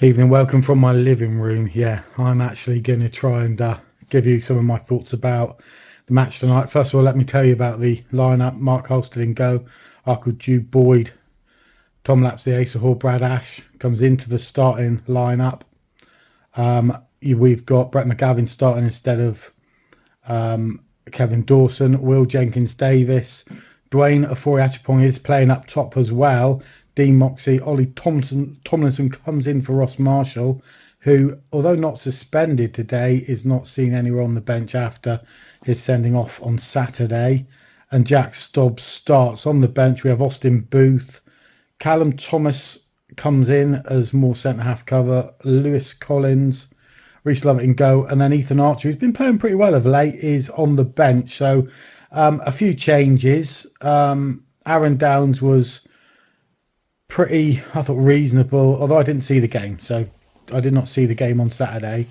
Evening, welcome from my living room. Yeah, I'm actually going to try and give you some of my thoughts about the match tonight. First of all, let me tell you about the lineup. Mark Holstead in goal, Arkle Jude Boyd, Tom Lapsley, Asa Hall, Brad Ash comes into the starting lineup. We've got Brett McGavin starting instead of Kevin Dawson, Will Jenkins-Davis, Dwayne Ofori-Achapong is playing up top as well. Dean Moxey, Ollie Tomlinson comes in for Ross Marshall, who, although not suspended today, is not seen anywhere on the bench after his sending off on Saturday. And Jack Stobbs starts on the bench. We have Austin Booth. Callum Thomas comes in as more centre-half cover. Lewis Collins, Reece Lovett in goal. And then Ethan Archer, who's been playing pretty well of late, is on the bench. So a few changes. Aaron Downs was pretty, I thought, reasonable, although I didn't see the game, so I did not see the game on Saturday,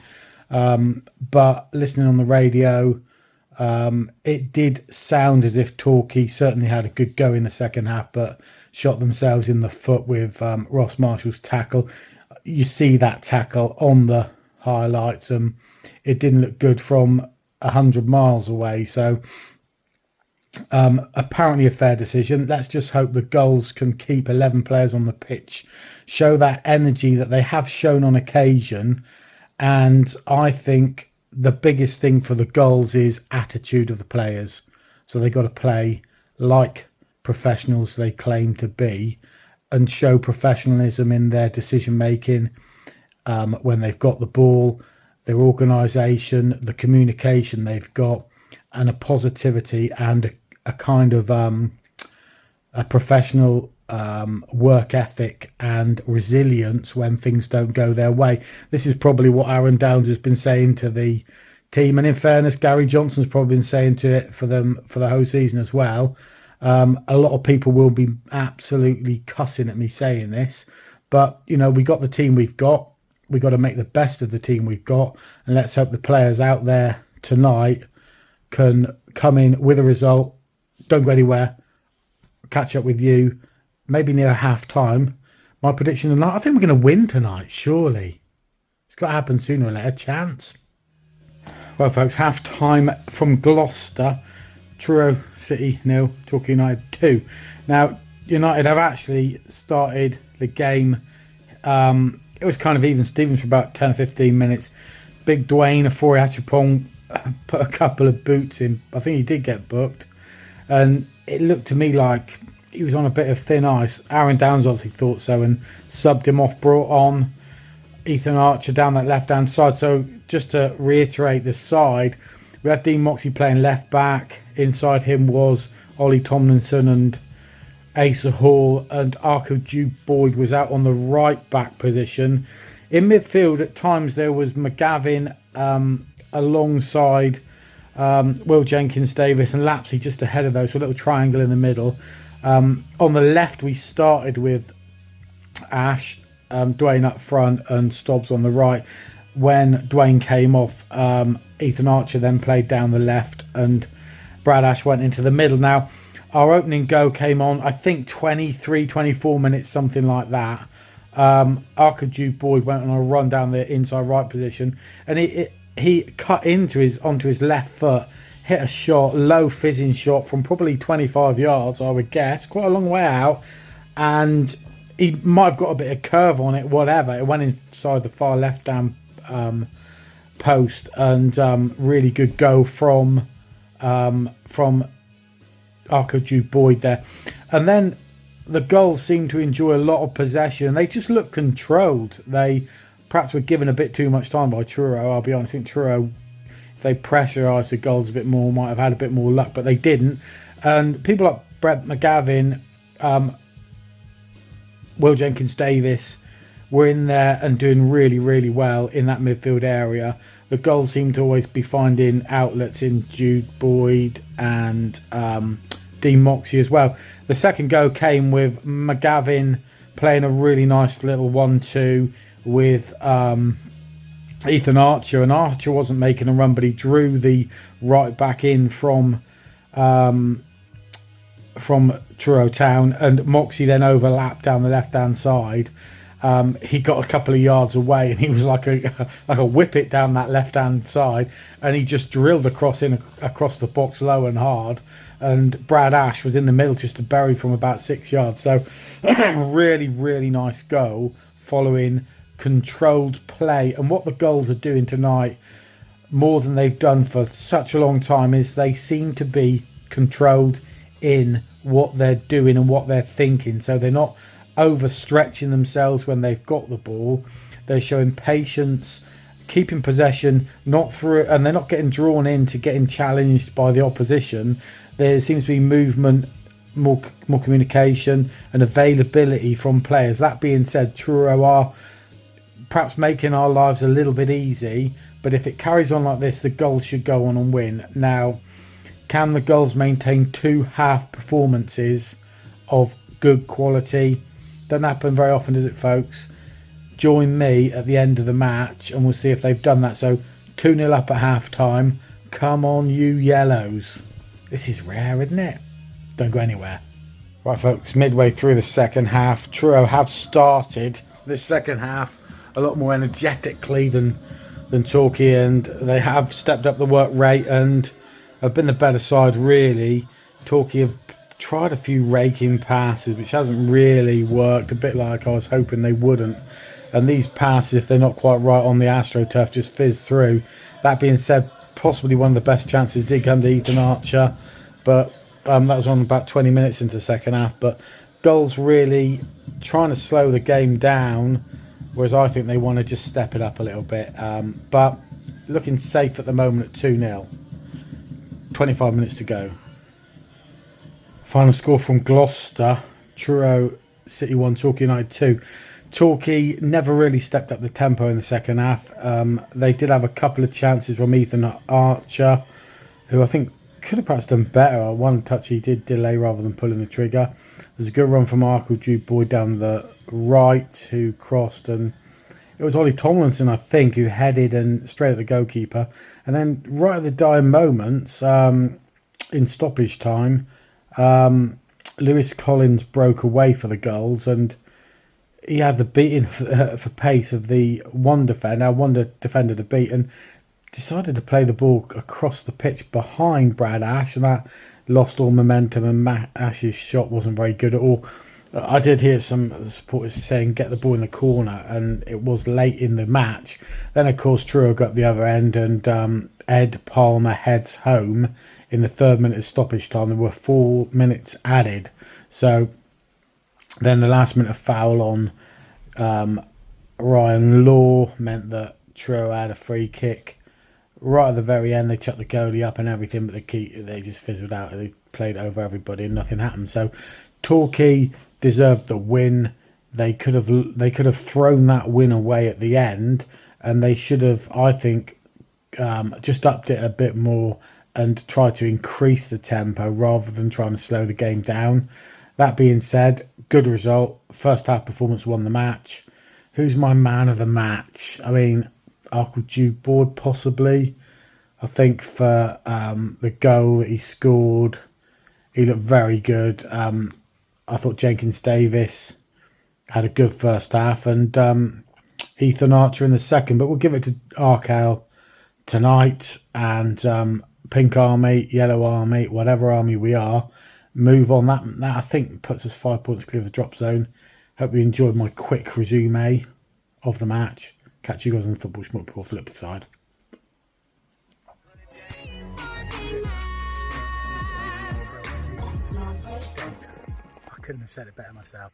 but listening on the radio, it did sound as if Torquay certainly had a good go in the second half, but shot themselves in the foot with Ross Marshall's tackle. You see that tackle on the highlights, and it didn't look good from 100 miles away, so apparently a fair decision. Let's just hope the goals can keep 11 players on the pitch, show that energy that they have shown on occasion. And I think the biggest thing for the goals is attitude of the players. So they got to play like professionals they claim to be and show professionalism in their decision making when they've got the ball, their organisation, the communication they've got, and a positivity and a kind of a professional work ethic and resilience when things don't go their way. This is probably what Aaron Downs has been saying to the team, and in fairness, Gary Johnson's probably been saying to it for them for the whole season as well. A lot of people will be absolutely cussing at me saying this, but you know, we got the team we've got. We got to make the best of the team we've got, and let's hope the players out there tonight can come in with a result. Don't go anywhere. Catch up with you maybe near half time. My prediction tonight, I think we're going to win tonight, surely. It's got to happen sooner or later. Chance. Well, folks, half time from Gloucester. Truro City 0, Torquay United 2. Now, United have actually started the game. It was kind of even Stevens for about 10 or 15 minutes. Big Dwayne Ofori-Achapong put a couple of boots in. I think he did get booked. And it looked to me like he was on a bit of thin ice. Aaron Downs obviously thought so and subbed him off, brought on Ethan Archer down that left-hand side. So just to reiterate the side, we had Dean Moxey playing left back. Inside him was Ollie Tomlinson and Asa Hall, and Arkle Jude Boyd was out on the right back position. In midfield, at times there was McGavin alongside Will Jenkins-Davis and Lapsley just ahead of those, so a little triangle in the middle. On the left, we started with Ash, Dwayne up front, and Stobbs on the right. When Dwayne came off, Ethan Archer then played down the left, and Brad Ash went into the middle. Now, our opening go came on, I think, 23, 24 minutes, something like that. Arkle Jude Boyd went on a run down the inside right position, and he cut onto his left foot, hit a shot, low fizzing shot from probably 25 yards, I would guess, quite a long way out, and he might have got a bit of curve on it, whatever. It went inside the far left-hand post, and really good go from Arkle Jude Boyd there. And then the Gulls seemed to enjoy a lot of possession. They just looked controlled. They perhaps were given a bit too much time by Truro, I'll be honest. I think Truro, if they pressurised the Gulls a bit more, might have had a bit more luck, but they didn't. And people like Brett McGavin, Will Jenkins-Davis were in there and doing really, really well in that midfield area. The Gulls seem to always be finding outlets in Jude Boyd and Dean Moxey as well. The second go came with McGavin playing a really nice little 1-2 with Ethan Archer, and Archer wasn't making a run, but he drew the right back in from Truro Town, and Moxey then overlapped down the left hand side he got a couple of yards away, and he was like a whip it down that left hand side, and he just drilled across the box low and hard. And Brad Ash was in the middle just to bury from about 6 yards. So really, really nice goal following controlled play. And what the goals are doing tonight, more than they've done for such a long time, is they seem to be controlled in what they're doing and what they're thinking. So they're not overstretching themselves when they've got the ball. They're showing patience, keeping possession, not through, and they're not getting drawn into getting challenged by the opposition. There seems to be movement, more communication and availability from players. That being said, Truro are perhaps making our lives a little bit easy, but if it carries on like this, the Gulls should go on and win. Now, can the Gulls maintain 2 half performances of good quality? Doesn't happen very often, does it, folks? Join me at the end of the match and we'll see if they've done that. So 2-0 up at half time. Come on, you yellows. This is rare, isn't it? Don't go anywhere. Right, folks, midway through the second half, Truro have started this second half a lot more energetically than Torquay, and they have stepped up the work rate and have been the better side, really. Torquay have tried a few raking passes, which hasn't really worked, a bit like I was hoping they wouldn't. And these passes, if they're not quite right on the AstroTurf, just fizz through. That being said, possibly one of the best chances did come to Ethan Archer, but that was on about 20 minutes into the second half. But Gulls really trying to slow the game down, whereas I think they want to just step it up a little bit. But looking safe at the moment at 2-0. 25 minutes to go. Final score from Gloucester: Truro City 1, Torquay United 2. Torquay never really stepped up the tempo in the second half. They did have a couple of chances from Ethan Archer, who I think could have perhaps done better. One touch he did delay rather than pulling the trigger. There's a good run from Arkle Jude Boyd down the right, who crossed, and it was Ollie Tomlinson, I think, who headed and straight at the goalkeeper. And then right at the dying moments, in stoppage time, Lewis Collins broke away for the Gulls, and he had the beating for pace of the one defender to beat, and decided to play the ball across the pitch behind Brad Ash, and that lost all momentum, and Ash's shot wasn't very good at all. I did hear some supporters saying get the ball in the corner, and it was late in the match. Then of course Truro got the other end, and Ed Palmer heads home in the 3rd minute of stoppage time. There were 4 minutes added, so then the last minute of foul on Ryan Law meant that Truro had a free kick right at the very end. They chucked the goalie up and everything, but they just fizzled out. They played over everybody and nothing happened. So Torquay deserved the win. They could have thrown that win away at the end, and they should have, I think, just upped it a bit more and tried to increase the tempo rather than trying to slow the game down. That being said, good result. First half performance won the match. Who's my man of the match? I mean, Arkle Jude Boyd possibly. I think for the goal that he scored, he looked very good. I thought Jenkins Davis had a good first half, and Ethan Archer in the second. But we'll give it to Arkale tonight, and Pink Army, Yellow Army, whatever army we are, move on. That I think puts us 5 points clear of the drop zone. Hope you enjoyed my quick resume of the match. Catch you guys on the Football Schmuck before flip side. I couldn't have said it better myself.